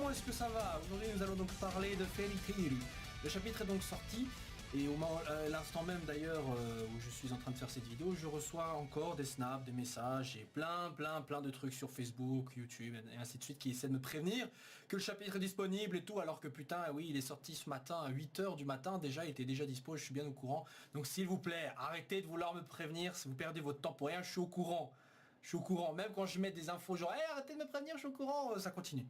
comment est-ce que ça va? Aujourd'hui nous allons donc parler de Fairy Tail. Le chapitre est donc sorti et à l'instant même d'ailleurs où je suis en train de faire cette vidéo, je reçois encore des snaps, des messages et plein de trucs sur Facebook, YouTube et ainsi de suite qui essaient de me prévenir que le chapitre est disponible et tout, alors que putain oui il est sorti ce matin à 8 h du matin déjà, il était déjà dispo, je suis bien au courant. Donc s'il vous plaît, arrêtez de vouloir me prévenir, si vous perdez votre temps pour rien, je suis au courant. Je suis au courant, même quand je mets des infos genre hey, arrêtez de me prévenir, je suis au courant, ça continue.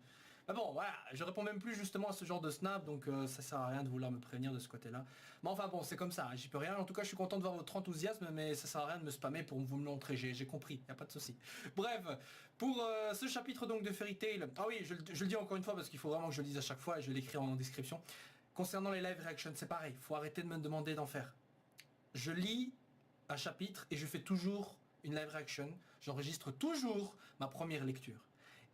Mais bon, voilà, je réponds même plus justement à ce genre de snap, donc ça sert à rien de vouloir me prévenir de ce côté-là. Mais enfin bon, c'est comme ça, j'y peux rien. En tout cas, je suis content de voir votre enthousiasme, mais ça sert à rien de me spammer pour vous me montrer, j'ai compris, y a pas de souci. Bref, pour ce chapitre donc de Fairy Tail, ah oui, je le dis encore une fois parce qu'il faut vraiment que je le dise à chaque fois et je l'écris en description. Concernant les live reactions, c'est pareil, faut arrêter de me demander d'en faire. Je lis un chapitre et je fais toujours une live reaction, j'enregistre toujours ma première lecture.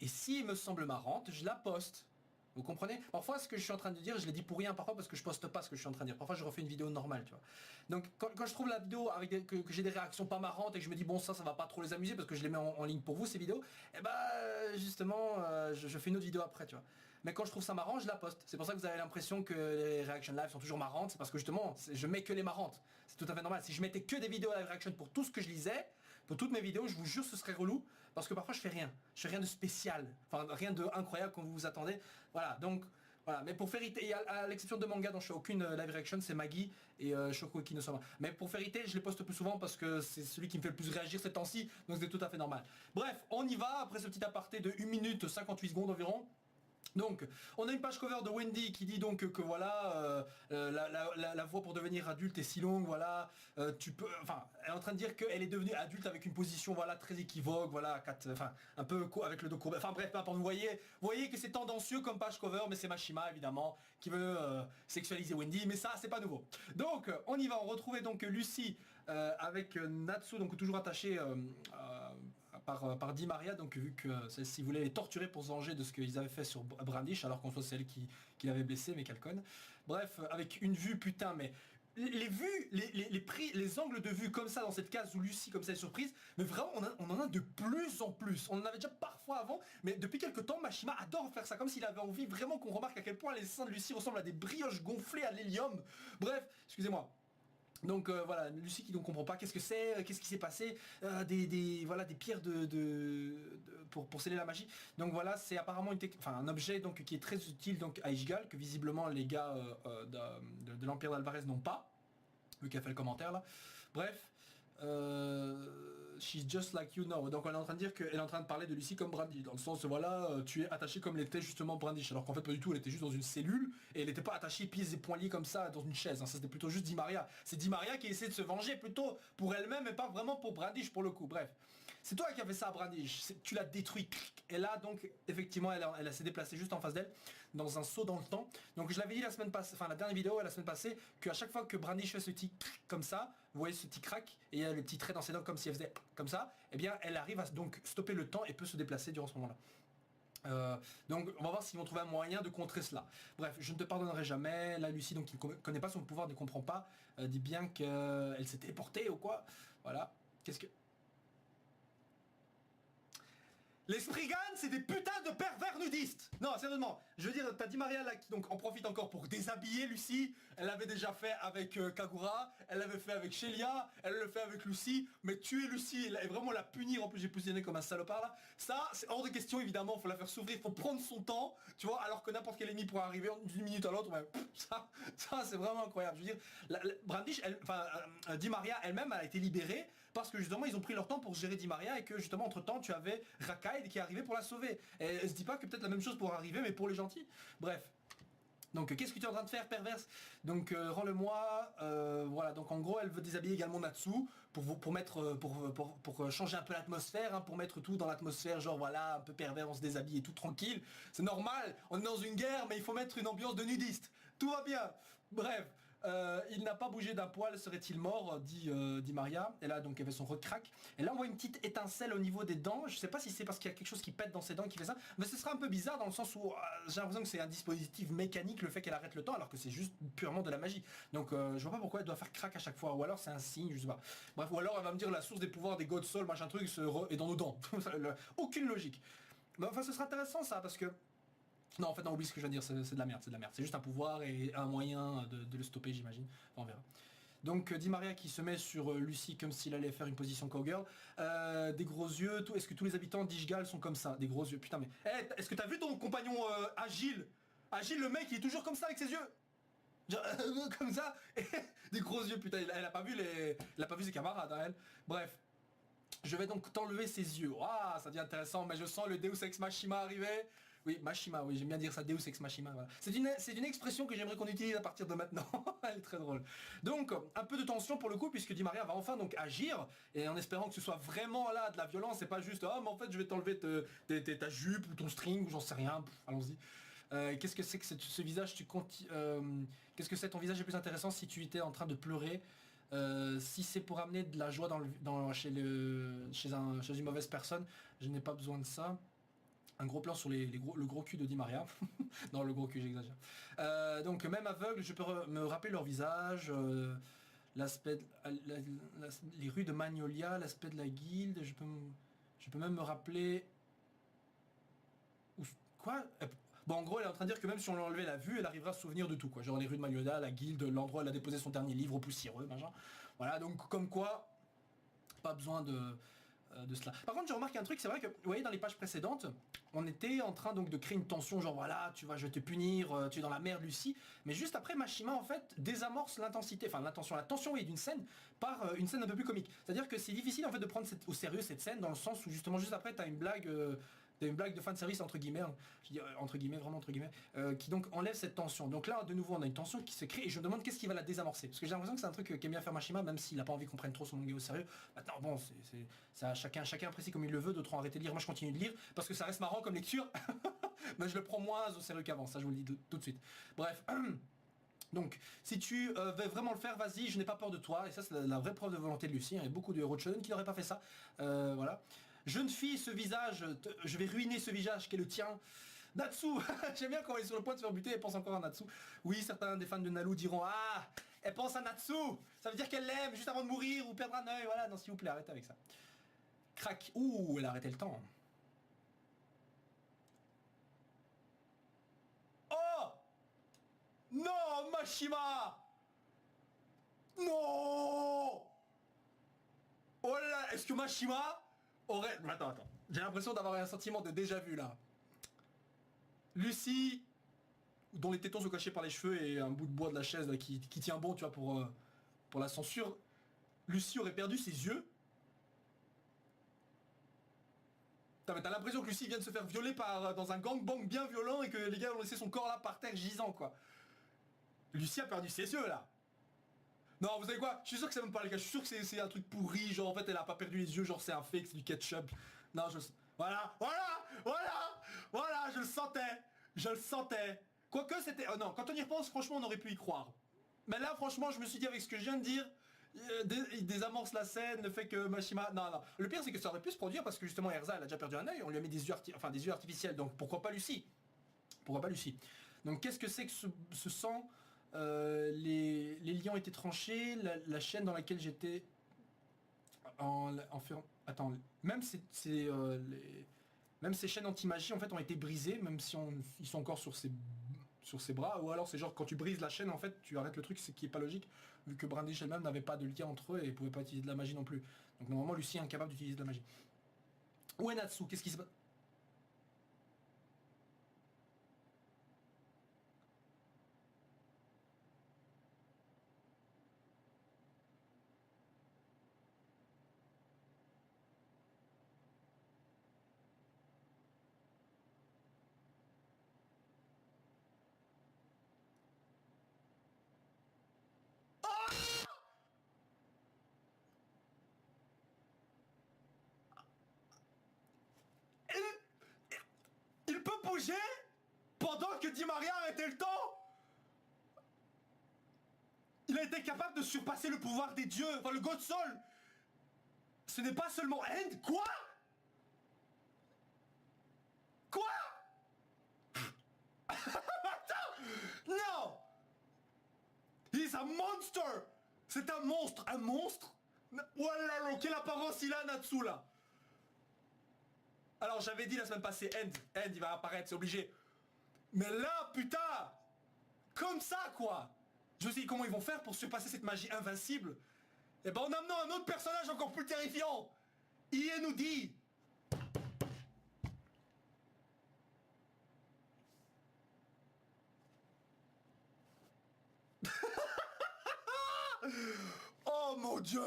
Et si il me semble marrante, je la poste. Vous comprenez? Parfois ce que je suis en train de dire, je l'ai dit pour rien parfois parce que je poste pas ce que je suis en train de dire. Parfois je refais une vidéo normale, tu vois. Donc quand je trouve la vidéo avec que j'ai des réactions pas marrantes et que je me dis bon ça va pas trop les amuser parce que je les mets en ligne pour vous ces vidéos, et bah justement je fais une autre vidéo après, tu vois. Mais quand je trouve ça marrant, je la poste. C'est pour ça que vous avez l'impression que les reaction live sont toujours marrantes, c'est parce que justement je mets que les marrantes. C'est tout à fait normal. Si je mettais que des vidéos live reaction pour tout ce que je lisais, pour toutes mes vidéos, je vous jure ce serait relou parce que parfois je fais rien de spécial, enfin rien de incroyable comme vous vous attendez. Voilà, donc voilà, mais pour Fairy Tail, à l'exception de manga dont je fais aucune live reaction, c'est Maggie et Shoko Kinosama. Mais pour Fairy Tail, je les poste plus souvent parce que c'est celui qui me fait le plus réagir ces temps-ci, donc c'est tout à fait normal. Bref, on y va après ce petit aparté de 1 minute 58 secondes environ. Donc, on a une page cover de Wendy qui dit donc que voilà, la voie pour devenir adulte est si longue, voilà, tu peux, enfin, elle est en train de dire qu'elle est devenue adulte avec une position, voilà, très équivoque, voilà, enfin, un peu avec le dos courbé, enfin bref, peu importe, vous voyez que c'est tendancieux comme page cover, mais c'est Mashima évidemment qui veut sexualiser Wendy, mais ça c'est pas nouveau. Donc, on y va, on retrouvait donc Lucy avec Natsu, donc toujours attachée par Di Maria, donc vu que celle-ci voulait les torturer pour se venger de ce qu'ils avaient fait sur Brandish, alors qu'on soit celle qui l'avait blessé, mais qu'elle conne. Bref, avec une vue, putain, mais les vues, les angles de vue comme ça dans cette case où Lucy comme ça est surprise, mais vraiment on en a de plus en plus. On en avait déjà parfois avant, mais depuis quelques temps Mashima adore faire ça, comme s'il avait envie vraiment qu'on remarque à quel point les seins de Lucy ressemblent à des brioches gonflées à l'hélium. Bref, excusez-moi. Donc voilà, Lucy qui ne comprend pas qu'est-ce que c'est, qu'est-ce qui s'est passé, voilà, des pierres pour sceller la magie. Donc voilà, c'est apparemment un objet donc qui est très utile donc à Ishgal, que visiblement les gars de l'Empire d'Alvarez n'ont pas, vu qu'elle fait le commentaire là. Bref. She's just like you now. Donc on est en train de dire qu'elle est en train de parler de Lucy comme Brandish, dans le sens voilà, tu es attaché comme l'était justement Brandish, alors qu'en fait pas du tout, elle était juste dans une cellule et elle n'était pas attachée pieds et poings liés comme ça dans une chaise, hein. Ça c'était plutôt juste Di Maria. C'est Di Maria qui essaie de se venger plutôt pour elle-même et pas vraiment pour Brandish pour le coup. Bref, c'est toi qui as fait ça à Brandish, tu l'as détruit. Et là donc effectivement elle s'est déplacée juste en face d'elle dans un saut dans le temps. Donc je l'avais dit la semaine passée, enfin la dernière vidéo la semaine passée, qu'à chaque fois que Brandish fait ce petit comme ça, vous voyez ce petit crack et il y a le petit trait dans ses dents comme si elle faisait comme ça, et eh bien elle arrive à donc stopper le temps et peut se déplacer durant ce moment-là. Donc on va voir s'ils vont trouver un moyen de contrer cela. Bref, je ne te pardonnerai jamais. Là Lucy donc qui ne connaît pas son pouvoir, ne comprend pas, dit bien qu'elle s'est téléportée ou quoi. Voilà. Qu'est-ce que... Les Spriggan, c'est des putains de pervers nudistes. Non, sérieusement, je veux dire, t'as Di Maria là qui donc en profite encore pour déshabiller Lucy. Elle l'avait déjà fait avec Kagura, elle l'avait fait avec Shelia, elle le fait avec Lucy, mais tuer Lucy et vraiment la punir, en plus j'ai positionné comme un salopard là, ça c'est hors de question évidemment, faut la faire s'ouvrir, faut prendre son temps, tu vois, alors que n'importe quel ennemi pourrait arriver d'une minute à l'autre, ça c'est vraiment incroyable. Je veux dire, Brandish, Di Maria elle-même a été libérée parce que justement ils ont pris leur temps pour gérer Di Maria et que justement entre temps tu avais Rakai qui est arrivé pour la sauver. Et elle se dit pas que peut-être la même chose pourra arriver mais pour les gentils. Bref. Donc qu'est-ce que tu es en train de faire perverse? Donc rends-le-moi, voilà, donc en gros elle veut déshabiller également Natsu pour changer un peu l'atmosphère, hein, pour mettre tout dans l'atmosphère, genre voilà, un peu pervers, on se déshabille et tout tranquille. C'est normal, on est dans une guerre mais il faut mettre une ambiance de nudiste. Tout va bien. Bref. Il n'a pas bougé d'un poil, serait-il mort, dit Maria. Et là donc il y avait son recrack. Et là on voit une petite étincelle au niveau des dents. Je sais pas si c'est parce qu'il y a quelque chose qui pète dans ses dents qui fait ça, mais ce sera un peu bizarre dans le sens où j'ai l'impression que c'est un dispositif mécanique le fait qu'elle arrête le temps alors que c'est juste purement de la magie. Donc je vois pas pourquoi elle doit faire crack à chaque fois, ou alors c'est un signe, je sais pas. Bref, ou alors elle va me dire la source des pouvoirs des God Soul, machin truc, est dans nos dents. Aucune logique. Mais enfin ce sera intéressant ça parce que Non, en fait, non, oublie ce que je viens de dire, c'est de la merde, c'est de la merde. C'est juste un pouvoir et un moyen de le stopper, j'imagine. Enfin, on verra. Donc Di Maria qui se met sur Lucie comme s'il allait faire une position cowgirl. Des gros yeux, tout. Est-ce que tous les habitants d'Ishgal sont comme ça? Des gros yeux, putain mais... Est-ce que t'as vu ton compagnon Agile? Agile, le mec, il est toujours comme ça avec ses yeux. Genre, comme ça. Et des gros yeux, putain, elle a pas vu elle a pas vu ses camarades, hein, elle. Bref. Je vais donc t'enlever ses yeux. Waouh, ça devient intéressant, mais je sens le Deus Ex Machina arriver. Oui, Machima, oui, j'aime bien dire ça, Deus Ex Machina, voilà. C'est une expression que j'aimerais qu'on utilise à partir de maintenant. Elle est très drôle. Donc, un peu de tension pour le coup, puisque Di Maria va enfin donc agir, et en espérant que ce soit vraiment là de la violence, et pas juste, ah, mais en fait, je vais t'enlever ta jupe, ou ton string, ou j'en sais rien, allons-y. Qu'est-ce que c'est que ce visage qu'est-ce que c'est ton visage est plus intéressant si tu étais en train de pleurer si c'est pour amener de la joie chez une mauvaise personne, je n'ai pas besoin de ça. Un gros plan sur le gros cul de Di Maria. Non, le gros cul, j'exagère. Donc même aveugle, je peux me rappeler leur visage, l'aspect, les rues de Magnolia, l'aspect de la guilde. Je peux même me rappeler. Quoi? Bon, en gros, elle est en train de dire que même si on lui enlevait la vue, elle arrivera à se souvenir de tout, quoi. Genre les rues de Magnolia, la guilde, l'endroit où elle a déposé son dernier livre au poussiéreux, machin. Voilà, donc comme quoi, pas besoin de cela. Par contre, je remarque un truc, c'est vrai que, vous voyez, dans les pages précédentes, on était en train donc de créer une tension, genre voilà, tu vois, je vais te punir, tu es dans la merde, Lucie. Mais juste après, Mashima, en fait, désamorce l'intensité, enfin la tension, oui, d'une scène, par une scène un peu plus comique. C'est-à-dire que c'est difficile, en fait, de prendre au sérieux cette scène, dans le sens où, justement, juste après, t'as une blague de fan service entre guillemets, hein. Je dis entre guillemets, vraiment entre guillemets, qui donc enlève cette tension. Donc là, de nouveau, on a une tension qui se crée et je me demande qu'est-ce qui va la désamorcer. Parce que j'ai l'impression que c'est un truc qu'aime bien faire Mashima, même s'il n'a pas envie qu'on prenne trop son manga au sérieux. Maintenant, bon, ça, chacun apprécie comme il le veut, d'autres ont arrêté de lire. Moi, je continue de lire parce que ça reste marrant comme lecture, mais je le prends moins au sérieux qu'avant. Ça, je vous le dis tout de suite. Bref. Donc, si tu veux vraiment le faire, vas-y, je n'ai pas peur de toi. Et ça, c'est la vraie preuve de volonté de Lucie. Il y a beaucoup de héros de shonen qui n'auraient pas fait ça. Voilà. Jeune fille, ce visage, je vais ruiner ce visage qui est le tien. Natsu, j'aime bien quand elle est sur le point de se faire buter, elle pense encore à Natsu. Oui, certains des fans de Nalu diront, ah, elle pense à Natsu, ça veut dire qu'elle l'aime juste avant de mourir ou perdre un œil, voilà, non s'il vous plaît, arrêtez avec ça. Crac, ouh, elle a arrêté le temps. Oh non, Mashima. Non. Oh là là, est-ce que Mashima aurait... Attends, j'ai l'impression d'avoir un sentiment de déjà vu là. Lucie, dont les tétons sont cachés par les cheveux et un bout de bois de la chaise là, qui tient bon, tu vois, pour la censure. Lucie aurait perdu ses yeux. T'as l'impression que Lucie vient de se faire violer dans un gangbang bien violent et que les gars ont laissé son corps là par terre gisant, quoi. Lucie a perdu ses yeux là. Non, vous savez quoi? Je suis sûr que ça me parle, les gars. Je suis sûr que c'est un truc pourri. Genre, en fait, elle a pas perdu les yeux. Genre, c'est un fake, c'est du ketchup. Non, voilà, je le sentais. Je le sentais. Quoique, c'était... Oh non, quand on y repense, franchement, on aurait pu y croire. Mais là, franchement, je me suis dit, avec ce que je viens de dire, il désamorce la scène, le fait que Mashima... Non, non. Le pire, c'est que ça aurait pu se produire parce que, justement, Erza, elle a déjà perdu un œil. On lui a mis des yeux artificiels. Donc, pourquoi pas Lucie? Pourquoi pas Lucie? Donc, qu'est-ce que c'est que ce sang? Les liens étaient tranchés, la chaîne dans laquelle j'étais Attends, même ces chaînes anti-magie en fait ont été brisées, même si ils sont encore sur ses bras, ou alors c'est genre quand tu brises la chaîne en fait tu arrêtes le truc, ce qui est pas logique, vu que Brandish elle-même n'avait pas de lien entre eux et pouvait pas utiliser de la magie non plus. Donc normalement Lucie est incapable d'utiliser de la magie. Uenatsu, qu'est-ce qui se passe? Il peut bouger pendant que Di Maria arrêtait le temps. Il a été capable de surpasser le pouvoir des dieux, enfin le God Soul. Ce n'est pas seulement End. Quoi? Quoi? Non. He's a monster. C'est un monstre. Un monstre? Voilà, quelle apparence il a, Natsu, là. Alors, j'avais dit la semaine passée, End, il va apparaître, c'est obligé. Mais là, putain, comme ça, quoi. Je me suis dit, comment ils vont faire pour surpasser cette magie invincible? Et ben en amenant un autre personnage encore plus terrifiant. EA nous dit... Oh mon dieu.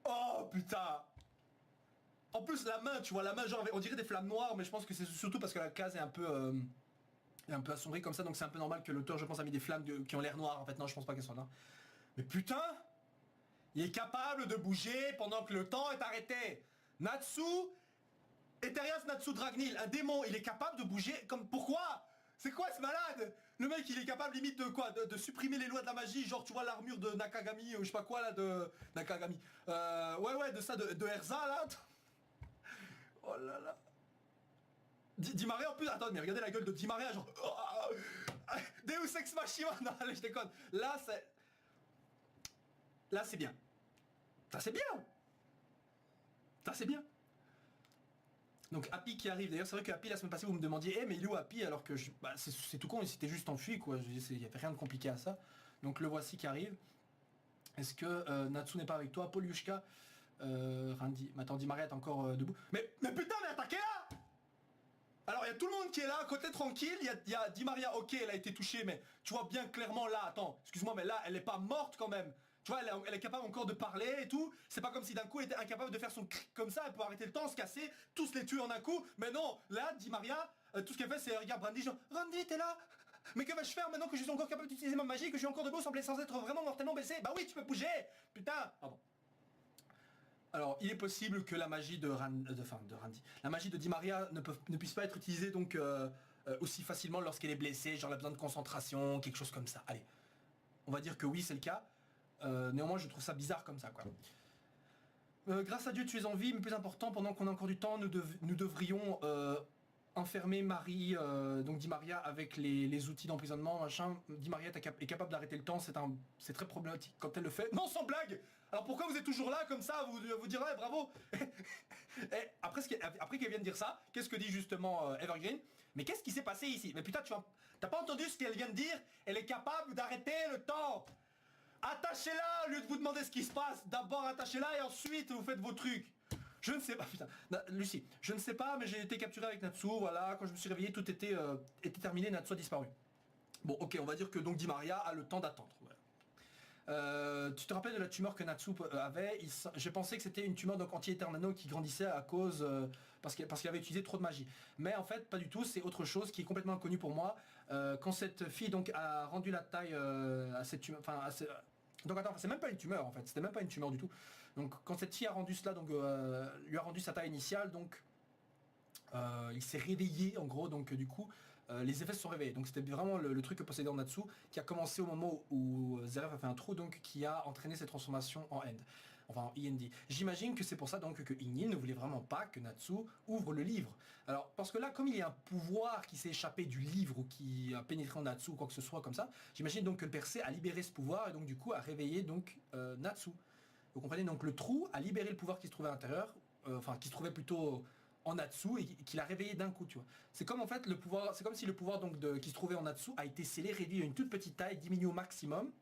Oh putain. En plus la main, tu vois, la main genre on dirait des flammes noires, mais je pense que c'est surtout parce que la case est un peu assombrie comme ça, donc c'est un peu normal que l'auteur, je pense, a mis des flammes qui ont l'air noires. En fait non, je pense pas qu'elles soient noires. Mais putain, il est capable de bouger pendant que le temps est arrêté. Natsu, Eterias Natsu Dragnil, un démon, il est capable de bouger comme... Pourquoi? C'est quoi ce malade? Le mec il est capable limite de quoi, de supprimer les lois de la magie, genre tu vois l'armure de Nakagami ou je sais pas quoi là de... Nakagami. Ouais de ça, de Erza là. Oh là là. Di Maria en plus, attends mais regardez la gueule de Di Maria genre... Deus Ex Machina, non allez je déconne. Là c'est... Là c'est bien. Ça c'est bien. Ça c'est bien. Donc Happy qui arrive, d'ailleurs c'est vrai que Happy la semaine passée vous me demandiez mais il est où Happy alors que c'est tout con, il s'était juste enfui quoi, il n'y avait rien de compliqué à ça. Donc le voici qui arrive. Est-ce que Natsu n'est pas avec toi, Poliushka Randy, attends, Di Maria est encore debout. Mais putain mais attaquez là. Alors il y a tout le monde qui est là, côté tranquille, il y a Di Maria, ok elle a été touchée mais tu vois bien clairement là, attends, excuse-moi mais là elle n'est pas morte quand même. Tu vois, elle est capable encore de parler et tout. C'est pas comme si d'un coup elle était incapable de faire son cric comme ça, elle peut arrêter le temps, se casser, tous les tuer en un coup. Mais non, là, Di Maria, tout ce qu'elle fait c'est regarde Brandy, genre Randy t'es là. Mais que vais-je faire maintenant que je suis encore capable d'utiliser ma magie, que je suis encore debout sans être vraiment mortellement blessé? Bah oui, tu peux bouger. Putain. Pardon. Alors, il est possible que la magie de Randy, la magie de Di Maria ne puisse pas être utilisée donc aussi facilement lorsqu'elle est blessée, genre elle a besoin de concentration, quelque chose comme ça. Allez, on va dire que oui, c'est le cas. Néanmoins je trouve ça bizarre comme ça quoi. Grâce à Dieu tu es en vie, mais plus important, pendant qu'on a encore du temps, nous devrions enfermer Marie, donc Di Maria avec les outils d'emprisonnement, machin. Di Maria est capable d'arrêter le temps, c'est très problématique quand elle le fait. Non sans blague. Alors pourquoi vous êtes toujours là comme ça, vous direz ouais, bravo. Et après qu'elle vienne dire ça, qu'est-ce que dit justement Evergreen? Mais qu'est-ce qui s'est passé ici? Mais putain t'as pas entendu ce qu'elle vient de dire? Elle est capable d'arrêter le temps. Attachez-la au lieu de vous demander ce qui se passe. D'abord attachez-la et ensuite vous faites vos trucs. Je ne sais pas, putain. Lucie, je ne sais pas, mais j'ai été capturé avec Natsu, voilà. Quand je me suis réveillé, tout était terminé, Natsu a disparu. Bon, ok, on va dire que donc Di Maria a le temps d'attendre. Voilà. Tu te rappelles de la tumeur que Natsu avait? Je pensais que c'était une tumeur donc anti-éternano qui grandissait à cause parce qu'il avait utilisé trop de magie. Mais en fait pas du tout, c'est autre chose qui est complètement inconnu pour moi. Quand cette fille donc a rendu la taille à cette tumeur, donc attends, c'est même pas une tumeur en fait, c'était même pas une tumeur du tout. Donc quand cette fille a rendu cela, donc lui a rendu sa taille initiale, donc il s'est réveillé en gros, donc du coup les effets se sont réveillés. Donc c'était vraiment le truc que possédait Natsu qui a commencé au moment où Zeref a fait un trou, donc qui a entraîné cette transformation en End. Enfin en END. J'imagine que c'est pour ça donc que Ignil ne voulait vraiment pas que Natsu ouvre le livre. Alors parce que là comme il y a un pouvoir qui s'est échappé du livre ou qui a pénétré en Natsu ou quoi que ce soit comme ça, j'imagine donc que le percé a libéré ce pouvoir et donc du coup a réveillé donc Natsu. Vous comprenez, donc le trou a libéré le pouvoir qui se trouvait à l'intérieur, enfin qui se trouvait plutôt en Natsu et qu'il a réveillé d'un coup, tu vois. C'est comme en fait le pouvoir, c'est comme si le pouvoir donc qui se trouvait en Natsu a été scellé, réduit à une toute petite taille, diminué au maximum.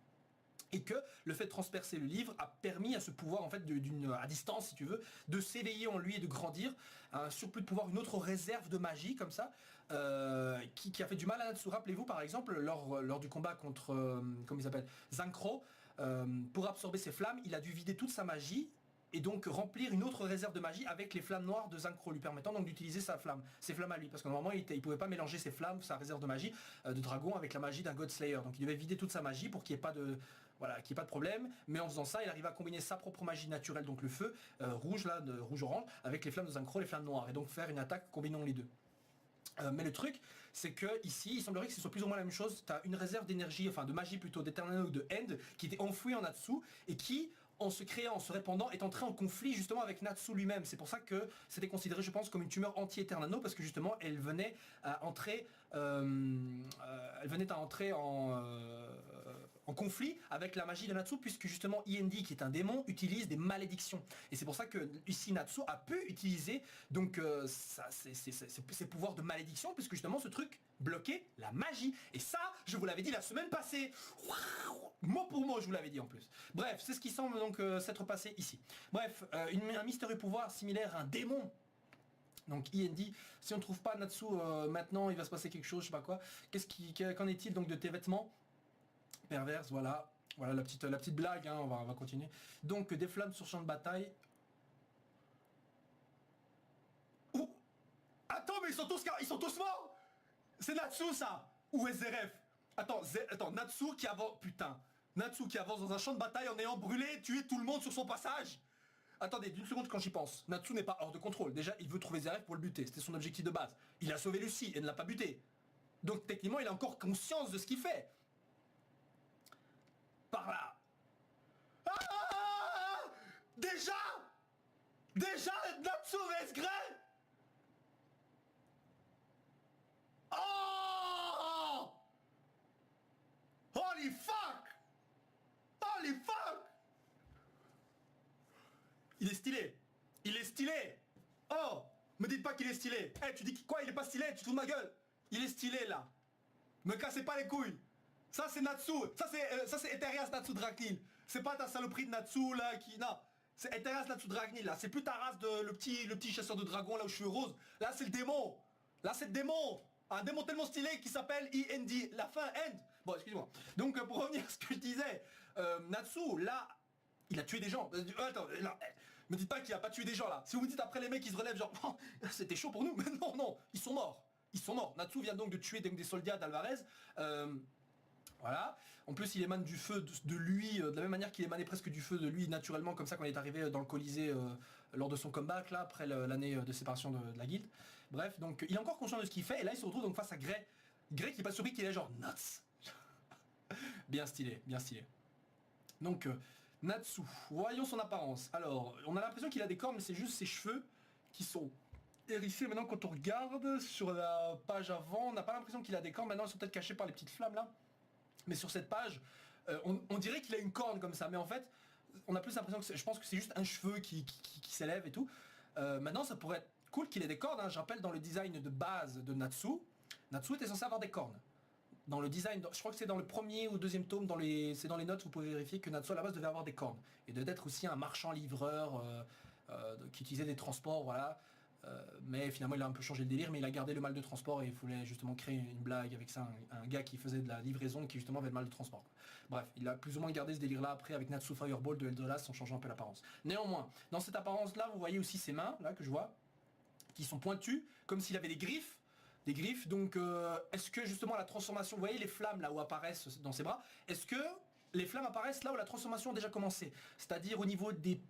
Et que le fait de transpercer le livre a permis à ce pouvoir en fait à distance si tu veux de s'éveiller en lui et de grandir, un surplus de pouvoir, une autre réserve de magie comme ça qui a fait du mal à Natsu. Rappelez-vous par exemple lors du combat contre comment il s'appelle, Zankro, pour absorber ses flammes il a dû vider toute sa magie et donc remplir une autre réserve de magie avec les flammes noires de Zankro, lui permettant donc d'utiliser ses flammes à lui, parce que normalement il pouvait pas mélanger ses flammes, sa réserve de magie de dragon avec la magie d'un God Slayer, donc il devait vider toute sa magie pour qu'il n'y ait pas de problème, mais en faisant ça il arrive à combiner sa propre magie naturelle, donc le feu rouge là, de rouge-orange, avec les flammes de Zankro, les flammes noires, et donc faire une attaque combinant les deux. Mais le truc, c'est que ici, il semblerait que ce soit plus ou moins la même chose. Tu as une réserve d'énergie, enfin de magie plutôt, d'éternel ou de End, qui était enfouie en Natsu, et qui, en se créant, en se répandant, est entrée en conflit justement avec Natsu lui-même. C'est pour ça que c'était considéré, je pense, comme une tumeur anti-éternano, parce que justement, elle venait à entrer, en en conflit avec la magie de Natsu, puisque justement Iendi, qui est un démon, utilise des malédictions. Et c'est pour ça que ici Natsu a pu utiliser donc ses pouvoirs de malédiction, puisque justement ce truc bloquait la magie. Et ça, je vous l'avais dit la semaine passée. Mot pour mot, je vous l'avais dit en plus. Bref, c'est ce qui semble donc s'être passé ici. Bref, un mystérieux pouvoir similaire à un démon. Donc Iendi, si on ne trouve pas Natsu maintenant, il va se passer quelque chose, je sais pas quoi. Qu'en est-il donc de tes vêtements perverses? Voilà, voilà la petite blague, hein, on va continuer. Donc des flammes sur champ de bataille. Oh, attends, mais ils sont tous morts. C'est Natsu ça. Où est Zeref? Attends, Natsu qui avance, putain, Natsu qui avance dans un champ de bataille en ayant brûlé, tué tout le monde sur son passage. Attendez, d'une seconde quand j'y pense. Natsu n'est pas hors de contrôle. Déjà, il veut trouver Zeref pour le buter. C'était son objectif de base. Il a sauvé Lucie et ne l'a pas buté. Donc techniquement, il a encore conscience de ce qu'il fait. Par là. Ah, déjà Natsu vs Grey. Oh, holy fuck. Holy fuck. Il est stylé. Il est stylé. Oh, me dites pas qu'il est stylé. Eh, tu dis quoi? Il est pas stylé? Tu te fous de ma gueule? Il est stylé là. Me cassez pas les couilles. Ça c'est Natsu. Ça c'est Eterias Natsu Dragnil. C'est pas ta saloperie de Natsu là qui... Non. C'est Eterias Natsu Dragnil là. C'est plus ta race de le petit chasseur de dragons là où je suis rose. Là c'est le démon. Là c'est le démon. Un démon tellement stylé qui s'appelle Iendi. La fin end. Bon, excusez-moi. Donc pour revenir à ce que je disais. Natsu là... Il a tué des gens. Attends, là, me dites pas qu'il a pas tué des gens là. Si vous me dites après les mecs ils se relèvent genre oh, c'était chaud pour nous, mais non, non, ils sont morts. Ils sont morts. Natsu vient donc de tuer des soldats d'Alvarez. Voilà. En plus il émane du feu de lui, de la même manière qu'il émanait presque du feu de lui naturellement, comme ça quand il est arrivé dans le Colisée lors de son comeback là, après l'année de séparation de la guilde. Bref, donc il est encore conscient de ce qu'il fait, et là il se retrouve donc face à Grey. Grey qui est pas surpris, qu'il est genre nuts. Bien stylé, bien stylé. Donc Natsu, voyons son apparence. Alors, on a l'impression qu'il a des cornes, mais c'est juste ses cheveux qui sont hérissés. Maintenant, quand on regarde sur la page avant, on n'a pas l'impression qu'il a des cornes. Maintenant, ils sont peut-être cachés par les petites flammes là. Mais sur cette page, on dirait qu'il a une corne comme ça. Mais en fait, on a plus l'impression que je pense que c'est juste un cheveu qui s'élève et tout. Maintenant, ça pourrait être cool qu'il ait des cornes. Hein. Je rappelle, dans le design de base de Natsu, Natsu était censé avoir des cornes. Dans le design, je crois que c'est dans le premier ou deuxième tome, c'est dans les notes, vous pouvez vérifier que Natsu à la base devait avoir des cornes. Et d'être aussi un marchand livreur qui utilisait des transports, voilà. Mais finalement il a un peu changé le délire, mais il a gardé le mal de transport et il voulait justement créer une blague avec ça, un gars qui faisait de la livraison qui justement avait le mal de transport. Quoi. Bref, il a plus ou moins gardé ce délire là après avec Natsu Fireball de Eldolas en changeant un peu l'apparence. Néanmoins, dans cette apparence là, vous voyez aussi ses mains, là que je vois, qui sont pointues, comme s'il avait des griffes. Donc est-ce que justement la transformation, vous voyez les flammes là où apparaissent dans ses bras, est-ce que les flammes apparaissent là où la transformation a déjà commencé, c'est-à-dire au niveau des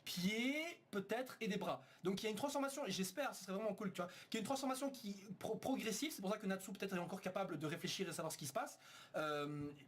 pieds peut-être et des bras. Donc il y a une transformation, et j'espère, ce serait vraiment cool, tu vois, qu'il y a une transformation qui progressive. C'est pour ça que Natsu peut-être est encore capable de réfléchir et savoir ce qui se passe,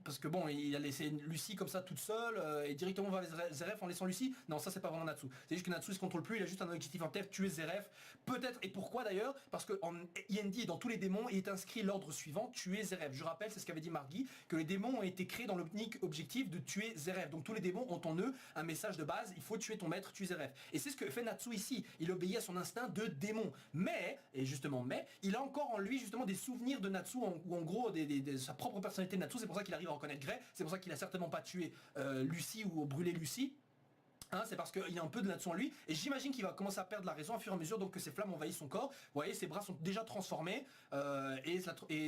parce que bon, il a laissé Lucie comme ça toute seule et directement vers les Zeref en laissant Lucie. Non, ça c'est pas vraiment Natsu. C'est juste que Natsu se contrôle plus, il a juste un objectif en tête, tuer Zeref. Peut-être, et pourquoi d'ailleurs? Parce que en Iendi et dans tous les démons, il est inscrit l'ordre suivant, tuer Zeref. Je rappelle, c'est ce qu'avait dit Margui, que les démons ont été créés dans l'unique objectif de tuer Zeref. Donc tous les démons ont en eux un message de base, il faut tuer ton maître, tuer Zeref. Et c'est ce que fait Natsu ici. Il obéit à son instinct de démon. Mais, et justement, il a encore en lui justement des souvenirs de Natsu, ou en gros de sa propre personnalité de Natsu. C'est pour ça qu'il arrive à reconnaître Grey. C'est pour ça qu'il a certainement pas tué Lucie ou brûlé Lucie. Hein, c'est parce qu'il y a un peu de Natsu en lui, et j'imagine qu'il va commencer à perdre la raison au fur et à mesure, donc que ses flammes envahissent son corps. Vous voyez, ses bras sont déjà transformés, et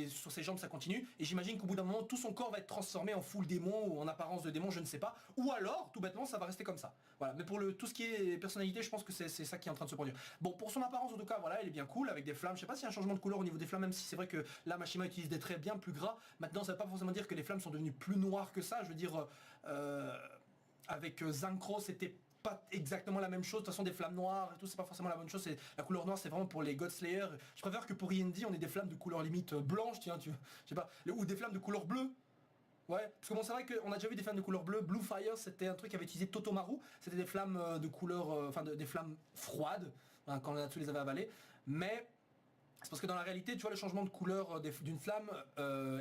sur ses jambes ça continue, et j'imagine qu'au bout d'un moment, tout son corps va être transformé en full démon, ou en apparence de démon, je ne sais pas, ou alors, tout bêtement, ça va rester comme ça. Voilà, mais pour tout ce qui est personnalité, je pense que c'est ça qui est en train de se produire. Bon, pour son apparence, en tout cas, voilà, elle est bien cool, avec des flammes. Je sais pas s'il y a un changement de couleur au niveau des flammes, même si c'est vrai que là, Mashima utilise des traits bien plus gras. Maintenant, ça veut pas forcément dire que les flammes sont devenues plus noires que ça, je veux dire, avec Zancro, c'était pas exactement la même chose. De toute façon, des flammes noires et tout, c'est pas forcément la bonne chose. La couleur noire, c'est vraiment pour les Godslayer. Je préfère que pour Iendi, on ait des flammes de couleur limite blanche, tiens, je sais pas, ou des flammes de couleur bleue. Ouais, parce que bon, c'est vrai qu'on a déjà vu des flammes de couleur bleue. Blue Fire, c'était un truc qu'avait utilisé Totomaru. C'était des flammes de couleur, des flammes froides, hein, quand Natsu les avait avalées. Mais C'est parce que dans la réalité, tu vois, le changement de couleur d'une flamme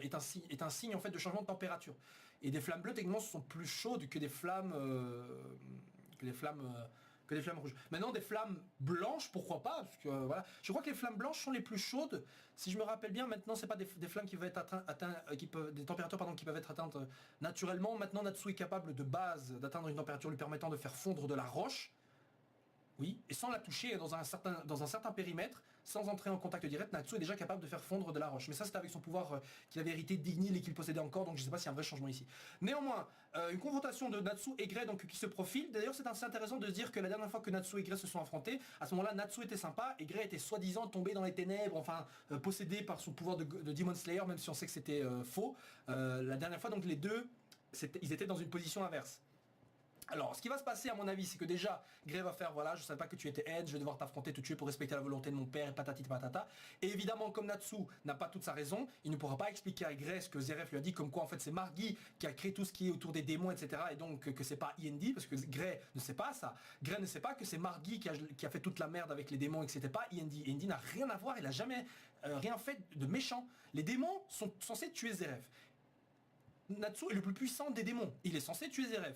est un signe en fait de changement de température. Et des flammes bleues, techniquement, sont plus chaudes que des flammes que des flammes que des flammes rouges. Maintenant, des flammes blanches, pourquoi pas? Parce que voilà, je crois que les flammes blanches sont les plus chaudes. Si je me rappelle bien, maintenant, c'est pas des flammes qui peuvent être des températures pardon, qui peuvent être atteintes naturellement. Maintenant, Natsu est capable de base d'atteindre une température lui permettant de faire fondre de la roche. Oui, et sans la toucher dans un certain périmètre, sans entrer en contact direct, Natsu est déjà capable de faire fondre de la roche. Mais ça, c'est avec son pouvoir qu'il avait hérité d'Ignil et qu'il possédait encore, donc je ne sais pas s'il y a un vrai changement ici. Néanmoins, une confrontation de Natsu et Grey donc, qui se profile. D'ailleurs, c'est assez intéressant de se dire que la dernière fois que Natsu et Grey se sont affrontés, à ce moment-là, Natsu était sympa et Grey était soi-disant tombé dans les ténèbres, enfin possédé par son pouvoir de Demon Slayer, même si on sait que c'était faux. La dernière fois, donc les deux, ils étaient dans une position inverse. Alors, ce qui va se passer à mon avis, c'est que déjà, Grey va faire, voilà, je ne savais pas que tu étais Edge, je vais devoir t'affronter, te tuer pour respecter la volonté de mon père, et patati patata. Et évidemment, comme Natsu n'a pas toute sa raison, il ne pourra pas expliquer à Grey ce que Zeref lui a dit, comme quoi en fait c'est Margui qui a créé tout ce qui est autour des démons, etc. Et donc que c'est pas Yendi, parce que Grey ne sait pas ça. Grey ne sait pas que c'est Margui qui a fait toute la merde avec les démons et que c'était pas Yendi. Yendi n'a rien à voir, il a jamais rien fait de méchant. Les démons sont censés tuer Zeref. Natsu est le plus puissant des démons, il est censé tuer Zeref.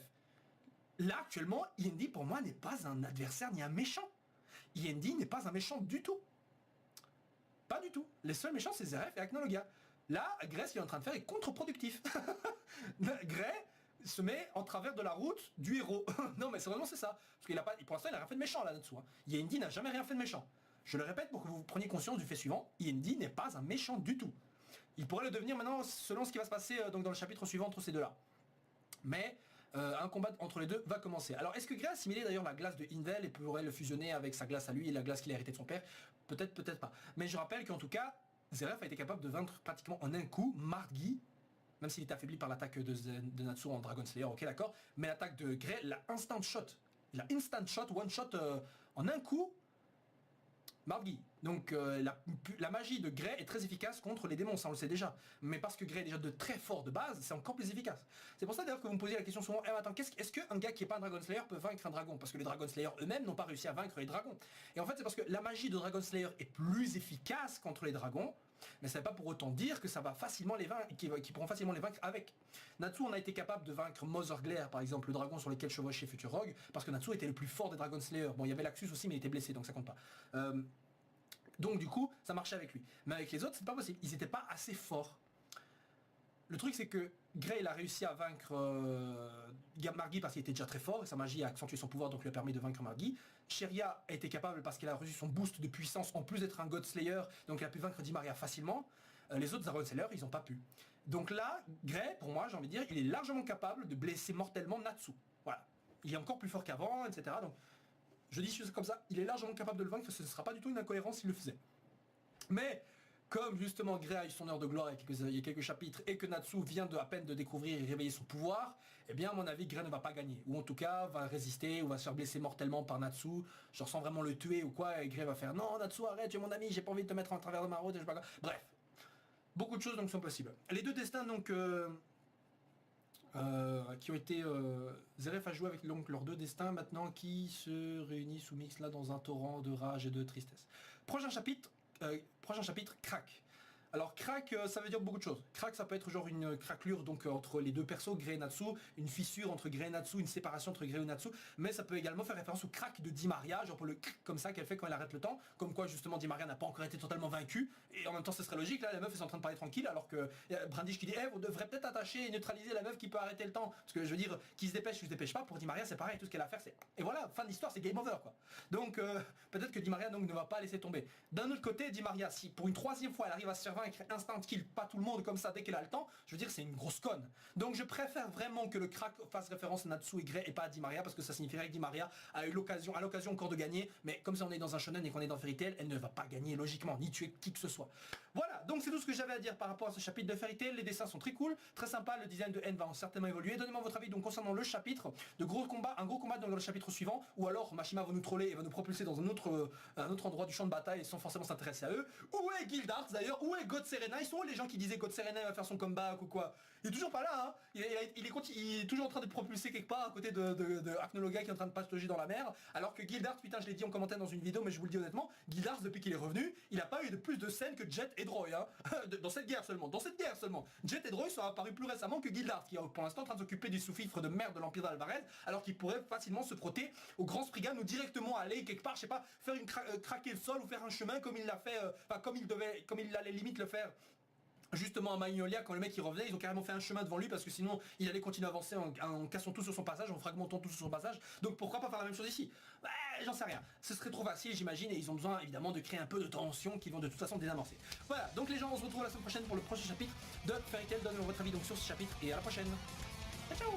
Là, actuellement, Yendi, pour moi, n'est pas un adversaire ni un méchant. Yendi n'est pas un méchant du tout. Pas du tout. Les seuls méchants, c'est Zeref et Aknologia. Là, Grey, ce qu'il est en train de faire est contre-productif. Grey se met en travers de la route du héros. Non, mais c'est ça. Parce qu'il a pas, pour l'instant, il n'a rien fait de méchant là-dessous. Yendi n'a jamais rien fait de méchant. Je le répète pour que vous preniez conscience du fait suivant. Yendi n'est pas un méchant du tout. Il pourrait le devenir maintenant selon ce qui va se passer donc, dans le chapitre suivant entre ces deux-là. Mais un combat entre les deux va commencer. Alors est-ce que Grey a assimilé d'ailleurs la glace de Invel et pourrait le fusionner avec sa glace à lui et la glace qu'il a héritée de son père? Peut-être, peut-être pas. Mais je rappelle qu'en tout cas, Zeref a été capable de vaincre pratiquement en un coup Margui, même s'il est affaibli par l'attaque de Natsu en Dragon Slayer, ok d'accord, mais l'attaque de Grey, la instant shot. Il a instant shot, one shot en un coup Margui. Donc la magie de Grey est très efficace contre les démons, ça on le sait déjà. Mais parce que Grey est déjà de très fort de base, c'est encore plus efficace. C'est pour ça d'ailleurs que vous me posez la question souvent, attends, est-ce qu'un gars qui n'est pas un Dragon Slayer peut vaincre un dragon? Parce que les Dragon Slayer eux-mêmes n'ont pas réussi à vaincre les dragons. Et en fait c'est parce que la magie de Dragon Slayer est plus efficace contre les dragons, mais ça ne veut pas pour autant dire que ça va facilement les vaincre, qu'ils pourront facilement les vaincre avec. Natsu, on a été capable de vaincre Mother Glare, par exemple, le dragon sur lequel chevauchait Future Rogue, parce que Natsu était le plus fort des Dragon Slayer. Bon, il y avait Laxus aussi, mais il était blessé, donc ça compte pas. Donc du coup, ça marchait avec lui. Mais avec les autres, c'est pas possible. Ils n'étaient pas assez forts. Le truc, c'est que Grey, il a réussi à vaincre Margui parce qu'il était déjà très fort, et sa magie a accentué son pouvoir, donc lui a permis de vaincre Margui. Sheria a été capable parce qu'elle a reçu son boost de puissance, en plus d'être un God Slayer, donc elle a pu vaincre Dimaria facilement. Les autres Dragon Slayer, ils n'ont pas pu. Donc là, Grey, pour moi, j'ai envie de dire, il est largement capable de blesser mortellement Natsu. Voilà. Il est encore plus fort qu'avant, etc. Donc, je dis comme ça, il est largement capable de le vaincre, ce ne sera pas du tout une incohérence s'il le faisait. Mais, comme justement Grey a eu son heure de gloire il y a quelques chapitres, et que Natsu vient à peine de découvrir et réveiller son pouvoir, eh bien à mon avis Grey ne va pas gagner. Ou en tout cas va résister, ou va se faire blesser mortellement par Natsu, je ressens vraiment le tuer ou quoi, et Grey va faire « Non Natsu arrête, tu es mon ami, j'ai pas envie de te mettre en travers de ma route, et je sais pas quoi. » Bref, beaucoup de choses donc sont possibles. Les deux destins donc... qui ont été... Zeref a joué avec donc, leurs deux destins maintenant qui se réunissent ou mixent là dans un torrent de rage et de tristesse. Prochain chapitre, crack. Alors crack, ça veut dire beaucoup de choses. Crack, ça peut être genre une craquelure donc entre les deux persos, Grey et Natsu, une fissure entre Grey et Natsu, une séparation entre Grey et Natsu, mais ça peut également faire référence au crack de Dimaria, genre pour le comme ça qu'elle fait quand elle arrête le temps, comme quoi justement Dimaria n'a pas encore été totalement vaincue, et en même temps ce serait logique, là la meuf est en train de parler tranquille, alors que Brandish qui dit vous devrez peut-être attacher et neutraliser la meuf qui peut arrêter le temps, parce que je veux dire, qui se dépêche ou se dépêche pas, pour Dimaria c'est pareil, tout ce qu'elle a à faire c'est... Et voilà, fin de l'histoire, c'est game over quoi. Donc peut-être que Dimaria donc ne va pas laisser tomber. D'un autre côté, Dimaria, si pour une troisième fois elle arrive à se faire vaincre instant kill, pas tout le monde comme ça dès qu'elle a le temps, je veux dire c'est une grosse conne. Donc je préfère vraiment que le crack fasse référence à Natsu et Grey et pas à Dimaria, parce que ça signifierait que Dimaria a eu l'occasion encore de gagner, mais comme si on est dans un shonen et qu'on est dans Fairy Tail, elle ne va pas gagner logiquement, ni tuer qui que ce soit. Voilà, donc c'est tout ce que j'avais à dire par rapport à ce chapitre de Fairy Tail. Les dessins sont très cool, très sympa, le design de N va certainement évoluer. Donnez-moi votre avis donc concernant le chapitre de gros combat, un gros combat dans le chapitre suivant, ou alors Mashima va nous troller et va nous propulser dans un autre endroit du champ de bataille sans forcément s'intéresser à eux. Où est Guildart d'ailleurs? Où est God Serena? Ils sont où les gens qui disaient God Serena va faire son comeback ou quoi? Il est toujours pas là, hein. Il est toujours en train de propulser quelque part à côté de Acnologa qui est en train de patauger dans la mer, alors que Guildart, putain je l'ai dit en commentaire dans une vidéo mais je vous le dis honnêtement, Guildart depuis qu'il est revenu, il a pas eu de plus de scènes que Jet et Droy, hein. Dans cette guerre seulement, Jet et Droy sont apparus plus récemment que Guildart, qui est pour l'instant en train de s'occuper des sous-fifres de merde de l'Empire d'Alvarez, alors qu'il pourrait facilement se frotter au Grand Spriggan ou directement aller quelque part, je sais pas, faire craquer le sol ou faire un chemin comme il l'a fait, comme il allait limite le faire. Justement à Magnolia, quand le mec il revenait, ils ont carrément fait un chemin devant lui parce que sinon il allait continuer à avancer en cassant tout sur son passage, en fragmentant tout sur son passage. Donc pourquoi pas faire la même chose ici? Bah, j'en sais rien. Ce serait trop facile j'imagine et ils ont besoin évidemment de créer un peu de tension qui vont de toute façon désamorcer. Voilà, donc les gens on se retrouve la semaine prochaine pour le prochain chapitre de Fairy Tail. Donnez-moi votre avis donc sur ce chapitre et à la prochaine. Ciao ciao.